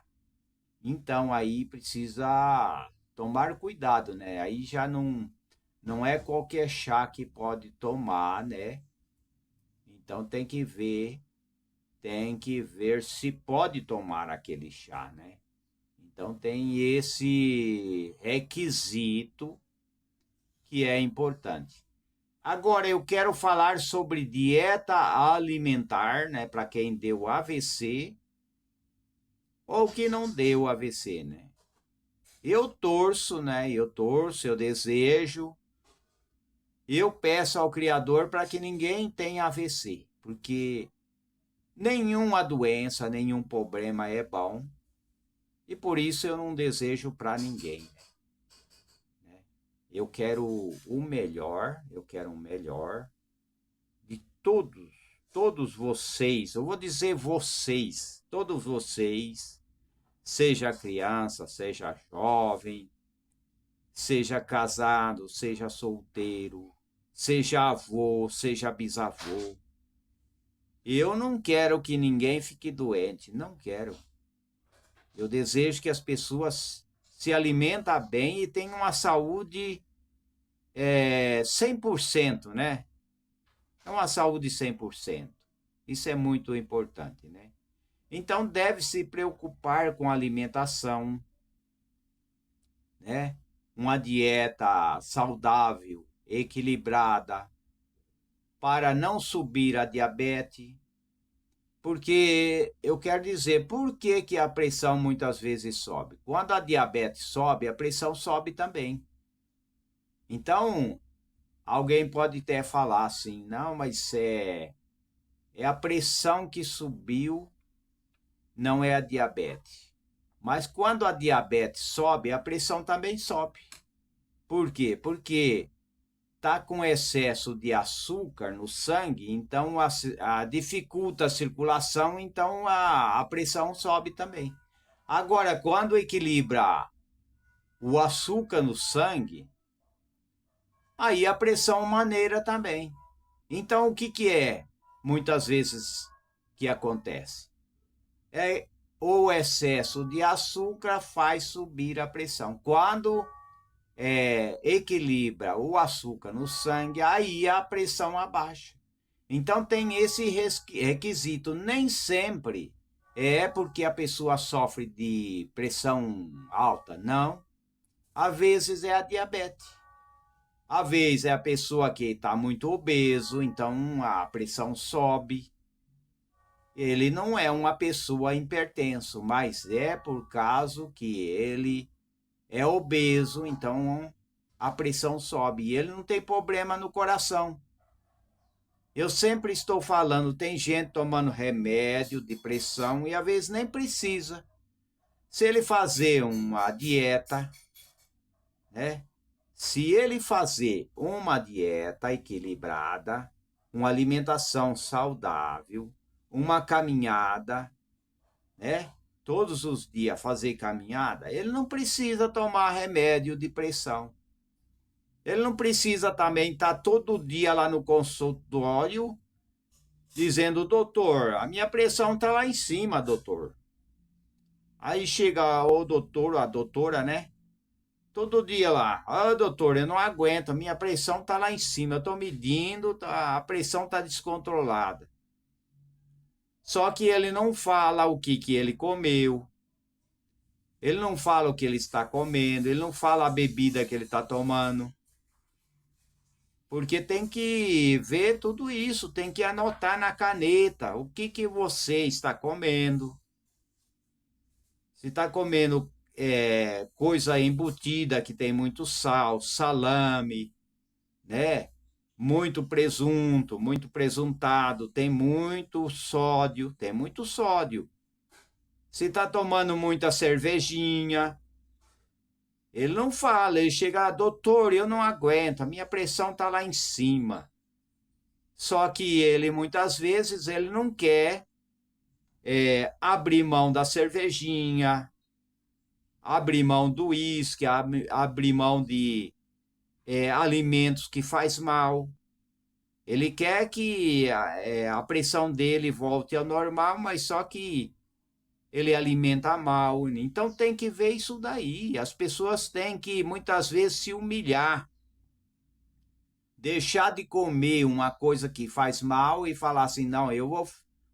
então aí precisa tomar cuidado, né? Aí já não é qualquer chá que pode tomar, né? Então tem que ver se pode tomar aquele chá, né? Então tem esse requisito que é importante. Agora eu quero falar sobre dieta alimentar, né, para quem deu AVC ou que não deu AVC, né? Eu torço, né? Eu torço, eu desejo, eu peço ao Criador para que ninguém tenha AVC, porque nenhuma doença, nenhum problema é bom. E por isso eu não desejo para ninguém, né? Eu quero o melhor, eu quero o melhor de todos vocês. Eu vou dizer vocês, todos vocês, seja criança, seja jovem, seja casado, seja solteiro, seja avô, seja bisavô. Eu não quero que ninguém fique doente, não quero. Eu desejo que as pessoas se alimentem bem e tenham uma saúde 100%, né? É uma saúde 100%. Isso é muito importante, né? Então, deve se preocupar com a alimentação, né? Uma dieta saudável, equilibrada, para não subir a diabetes. Porque eu quero dizer, por que, que a pressão muitas vezes sobe? Quando a diabetes sobe, a pressão sobe também. Então, alguém pode até falar assim, não, mas é a pressão que subiu, não é a diabetes. Mas quando a diabetes sobe, a pressão também sobe. Por quê? Porque está com excesso de açúcar no sangue, então dificulta a circulação, então a pressão sobe também. Agora, quando equilibra o açúcar no sangue, aí a pressão maneira também. Então, o que, que é, muitas vezes, que acontece? É o excesso de açúcar faz subir a pressão. Quando equilibra o açúcar no sangue, aí a pressão abaixa. Então tem esse requisito. Nem sempre é porque a pessoa sofre de pressão alta, não. Às vezes é a diabetes. Às vezes é a pessoa que está muito obeso, então a pressão sobe. Ele não é uma pessoa hipertenso, mas é por causa que ele é obeso, então a pressão sobe. E ele não tem problema no coração. Eu sempre estou falando, tem gente tomando remédio de pressão e às vezes nem precisa. Se ele fazer uma dieta, né? Se ele fazer uma dieta equilibrada, uma alimentação saudável, uma caminhada, né? Todos os dias fazer caminhada, ele não precisa tomar remédio de pressão. Ele não precisa também estar todo dia lá no consultório dizendo, doutor, a minha pressão está lá em cima, doutor. Aí chega o doutor, a doutora, né? Todo dia lá, doutor, eu não aguento, a minha pressão está lá em cima, eu estou medindo, a pressão está descontrolada. Só que ele não fala o que ele comeu, ele não fala o que ele está comendo, ele não fala a bebida que ele está tomando. Porque tem que ver tudo isso, tem que anotar na caneta o que você está comendo. Se está comendo coisa embutida que tem muito sal, salame, né? Muito presunto, muito presuntado, tem muito sódio, tem muito sódio. Se está tomando muita cervejinha, ele não fala, ele chega, doutor, eu não aguento, a minha pressão está lá em cima. Só que ele, muitas vezes, ele não quer abrir mão da cervejinha, abrir mão do uísque, abrir mão de alimentos que faz mal. Ele quer que a pressão dele volte ao normal, mas só que ele alimenta mal. Então tem que ver isso daí. As pessoas têm que, muitas vezes, se humilhar. Deixar de comer uma coisa que faz mal e falar assim, não, eu vou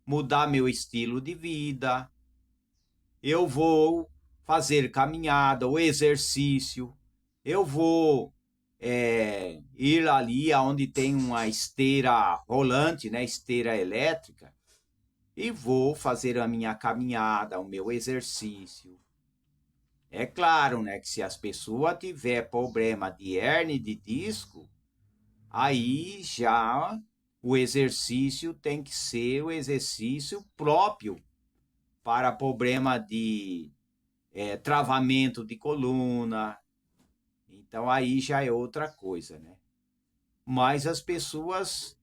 mudar meu estilo de vida, eu vou fazer caminhada ou exercício, eu vou ir ali onde tem uma esteira rolante, né, esteira elétrica, e vou fazer a minha caminhada, o meu exercício. É claro, né, que se as pessoas tiver problema de hernia de disco, aí já o exercício tem que ser o exercício próprio para problema de travamento de coluna. Então aí já é outra coisa, né? Mas as pessoas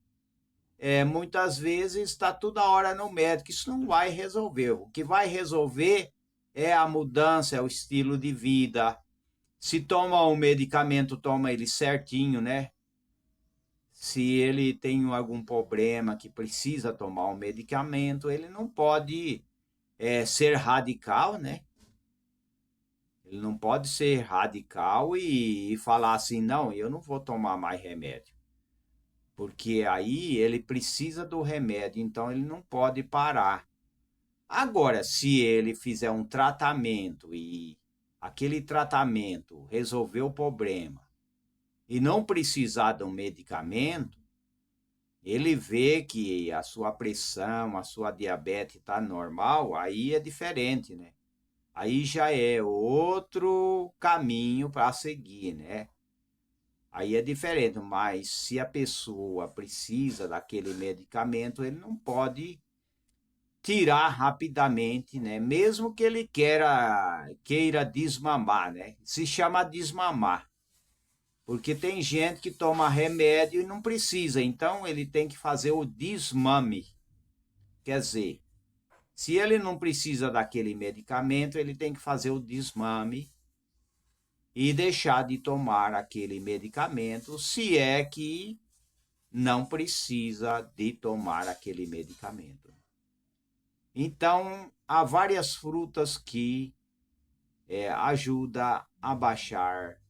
muitas vezes está toda hora no médico. Isso não vai resolver. O que vai resolver é a mudança, é o estilo de vida. Se toma um medicamento, toma ele certinho, né? Se ele tem algum problema que precisa tomar um medicamento, ele não pode ser radical, né? Ele não pode ser radical e falar assim, não, eu não vou tomar mais remédio. Porque aí ele precisa do remédio, então ele não pode parar. Agora, se ele fizer um tratamento e aquele tratamento resolver o problema e não precisar de um medicamento, ele vê que a sua pressão, a sua diabetes está normal, aí é diferente, né? Aí já é outro caminho para seguir, né? Aí é diferente, mas se a pessoa precisa daquele medicamento, ele não pode tirar rapidamente, né? Mesmo que ele queira desmamar, né? Se chama desmamar. Porque tem gente que toma remédio e não precisa, então ele tem que fazer o desmame. Quer dizer, se ele não precisa daquele medicamento, ele tem que fazer o desmame e deixar de tomar aquele medicamento, se é que não precisa de tomar aquele medicamento. Então, há várias frutas que ajudam a baixar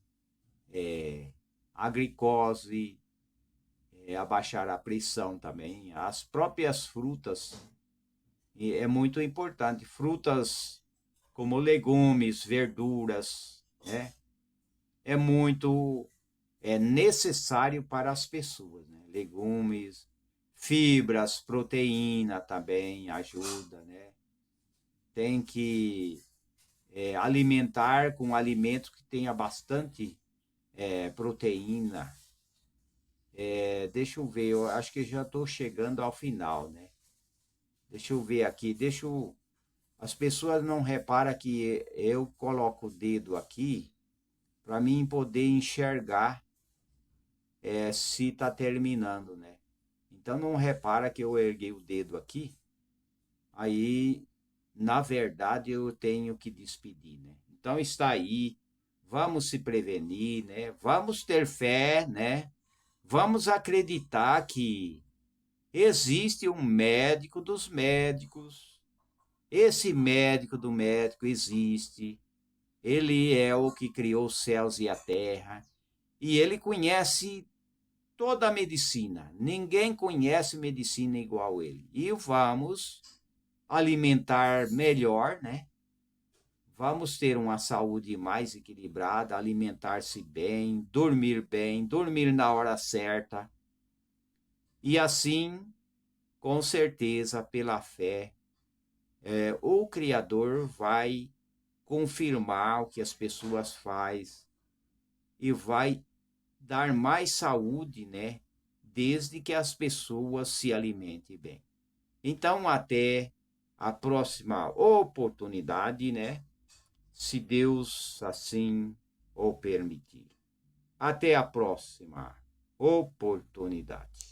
a glicose, a baixar a pressão também. As próprias frutas é muito importante. Frutas como legumes, verduras, né? É muito necessário para as pessoas, né? Legumes, fibras, proteína também ajuda, né? Tem que alimentar com alimentos que tenha bastante proteína. Deixa eu ver, eu acho que já estou chegando ao final, né? Deixa eu ver aqui, as pessoas não reparam que eu coloco o dedo aqui para mim poder enxergar se está terminando, né? Então não repara que eu erguei o dedo aqui, aí na verdade eu tenho que despedir, né? Então está aí, vamos se prevenir, né? Vamos ter fé, né? Vamos acreditar que existe um médico dos médicos. Esse médico do médico existe. Ele é o que criou os céus e a terra. E ele conhece toda a medicina. Ninguém conhece medicina igual ele. E vamos alimentar melhor, né? Vamos ter uma saúde mais equilibrada, alimentar-se bem, dormir na hora certa. E assim, com certeza, pela fé, o Criador vai confirmar o que as pessoas fazem e vai dar mais saúde, né? Desde que as pessoas se alimentem bem. Então, até a próxima oportunidade, né? Se Deus assim o permitir. Até a próxima oportunidade.